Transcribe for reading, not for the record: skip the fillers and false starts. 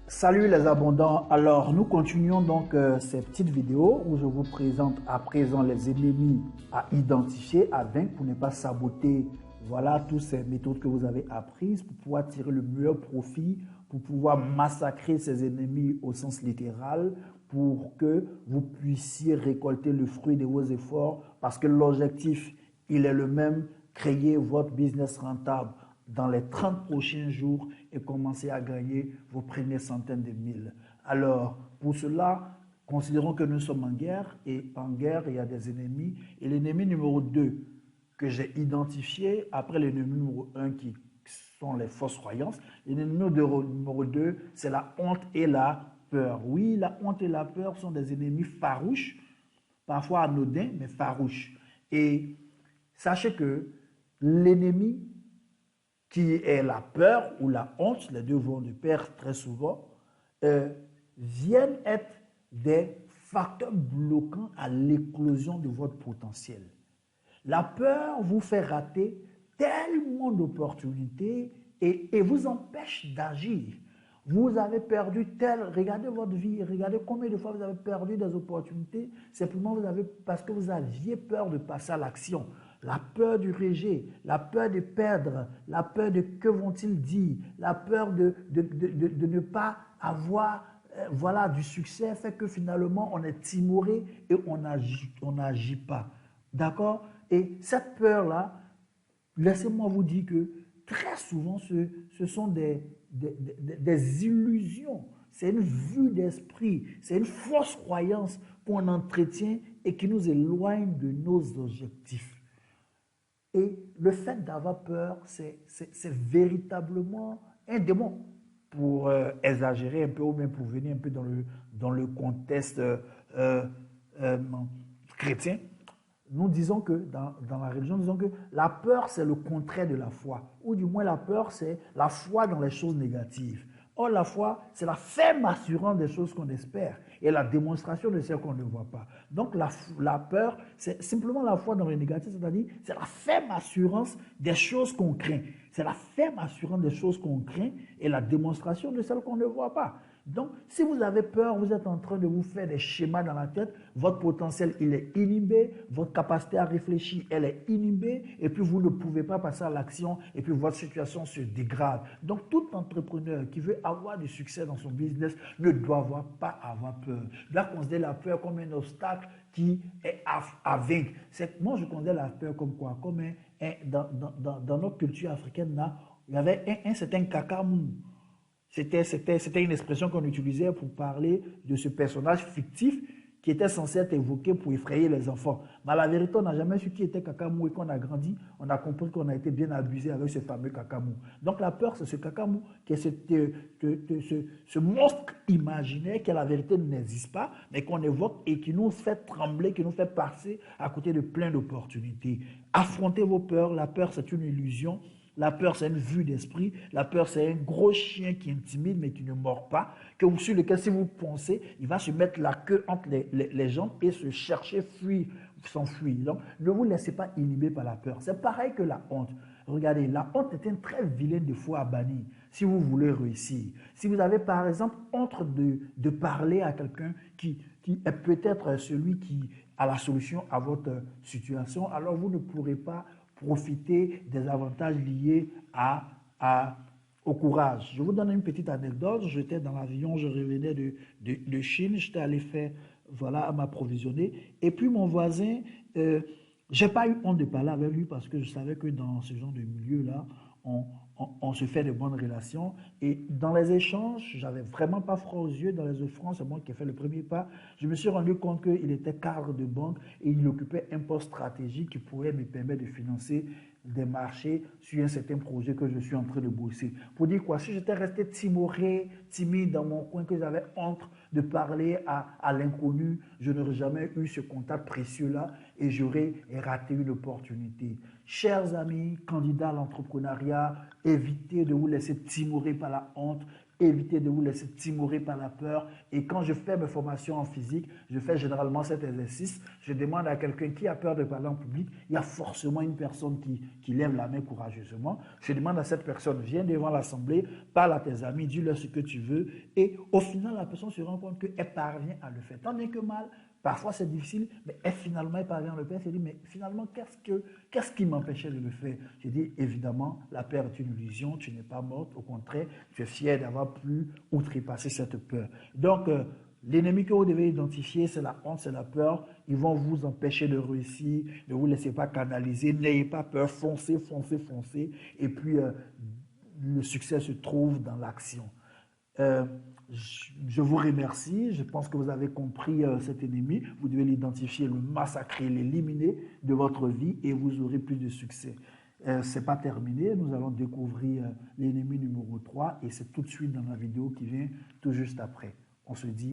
Salut les abondants, alors nous continuons donc ces petites vidéos où je vous présente à présent les ennemis à identifier, à vaincre pour ne pas saboter, voilà, toutes ces méthodes que vous avez apprises pour pouvoir tirer le meilleur profit, pour pouvoir massacrer ces ennemis au sens littéral, pour que vous puissiez récolter le fruit de vos efforts parce que l'objectif, il est le même, créer votre business rentable dans les 30 prochains jours et commencer à gagner vos premières centaines de mille. Alors, pour cela, considérons que nous sommes en guerre et en guerre, il y a des ennemis. Et l'ennemi numéro 2 que j'ai identifié, après l'ennemi numéro 1 qui sont les fausses croyances, l'ennemi numéro 2, c'est la honte et la peur. Oui, la honte et la peur sont des ennemis farouches, parfois anodins, mais farouches. Et sachez que l'ennemi qui est la peur ou la honte, les deux vont de pair très souvent, viennent être des facteurs bloquants à l'éclosion de votre potentiel. La peur vous fait rater tellement d'opportunités et vous empêche d'agir. Vous avez perdu regardez votre vie, regardez combien de fois vous avez perdu des opportunités, simplement parce que vous aviez peur de passer à l'action. La peur du rejet, la peur de perdre, la peur de que vont-ils dire, la peur de ne pas avoir voilà, du succès fait que finalement on est timoré et on n'agit pas. D'accord? Et cette peur-là, laissez-moi vous dire que très souvent, ce sont des illusions. C'est une vue d'esprit, c'est une fausse croyance qu'on entretient et qui nous éloigne de nos objectifs. Et le fait d'avoir peur, c'est véritablement un démon pour exagérer un peu ou même pour venir un peu dans le contexte euh, chrétien. Nous disons que, dans la religion, nous disons que la peur, c'est le contraire de la foi. Ou du moins, la peur, c'est la foi dans les choses négatives. Or, la foi, c'est la ferme assurance des choses qu'on espère et la démonstration de celles qu'on ne voit pas. Donc, la peur, c'est simplement la foi dans le négatif, c'est-à-dire, c'est la ferme assurance des choses qu'on craint. C'est la ferme assurance des choses qu'on craint et la démonstration de celles qu'on ne voit pas. Donc, si vous avez peur, vous êtes en train de vous faire des schémas dans la tête, votre potentiel, il est inhibé, votre capacité à réfléchir, elle est inhibée, et puis vous ne pouvez pas passer à l'action, et puis votre situation se dégrade. Donc, tout entrepreneur qui veut avoir du succès dans son business ne doit pas avoir peur. Il doit considérer la peur comme un obstacle qui est à vaincre. Moi, je considère la peur comme quoi? Comme dans notre culture africaine, là, il y avait un certain caca-mou. C'était une expression qu'on utilisait pour parler de ce personnage fictif qui était censé être évoqué pour effrayer les enfants. Mais à la vérité, on n'a jamais su qui était Kakamou et qu'on a grandi, on a compris qu'on a été bien abusé avec ce fameux Kakamou. Donc la peur, c'est ce Kakamou, qui est ce monstre imaginaire qui à la vérité n'existe pas, mais qu'on évoque et qui nous fait trembler, qui nous fait passer à côté de plein d'opportunités. Affrontez vos peurs, la peur c'est une illusion. La peur, c'est une vue d'esprit. La peur, c'est un gros chien qui intimide mais qui ne mord pas, sur lequel, si vous pensez, il va se mettre la queue entre les jambes et se chercher, fuir, s'enfuir. Donc, ne vous laissez pas inhiber par la peur. C'est pareil que la honte. Regardez, la honte est un très vilain défaut à bannir si vous voulez réussir. Si vous avez, par exemple, honte de parler à quelqu'un qui est peut-être celui qui a la solution à votre situation, alors vous ne pourrez pas profiter des avantages liés au courage. Je vous donne une petite anecdote. J'étais dans l'avion, je revenais de Chine, j'étais allé faire, voilà, à m'approvisionner. Et puis mon voisin, j'ai pas eu honte de parler avec lui parce que je savais que dans ce genre de milieu-là, on se fait de bonnes relations. Et dans les échanges, j'avais vraiment pas froid aux yeux. Dans les offrandes, c'est moi qui ai fait le premier pas. Je me suis rendu compte qu'il était cadre de banque et il occupait un poste stratégique qui pourrait me permettre de financer des marchés sur un certain projet que je suis en train de bosser. Pour dire quoi, si j'étais resté timoré, timide dans mon coin, que j'avais honte de parler à l'inconnu, je n'aurais jamais eu ce contact précieux-là et j'aurais raté une opportunité. Chers amis, candidats à l'entrepreneuriat, évitez de vous laisser timorer par la honte. Évitez de vous laisser timorer par la peur. Et quand je fais mes formations en physique, je fais généralement cet exercice. Je demande à quelqu'un qui a peur de parler en public. Il y a forcément une personne qui lève la main courageusement. Je demande à cette personne, viens devant l'assemblée, parle à tes amis, dis-leur ce que tu veux. Et au final, la personne se rend compte qu'elle parvient à le faire. Tant bien que mal, parfois c'est difficile, mais elle parvient à le faire. Elle se dit, mais finalement, qu'est-ce qui m'empêchait de le faire? Je dis, évidemment, la peur est une illusion, tu n'es pas morte, au contraire, tu es fier d'avoir pu outrepasser cette peur. Donc, l'ennemi que vous devez identifier, c'est la honte, c'est la peur. Ils vont vous empêcher de réussir, ne vous laissez pas canaliser, n'ayez pas peur, foncez, foncez, foncez. Et puis, le succès se trouve dans l'action. Euh, je vous remercie. Je pense que vous avez compris cet ennemi. Vous devez l'identifier, le massacrer, l'éliminer de votre vie et vous aurez plus de succès. Ce n'est pas terminé. Nous allons découvrir l'ennemi numéro 3 et c'est tout de suite dans la vidéo qui vient tout juste après. On se dit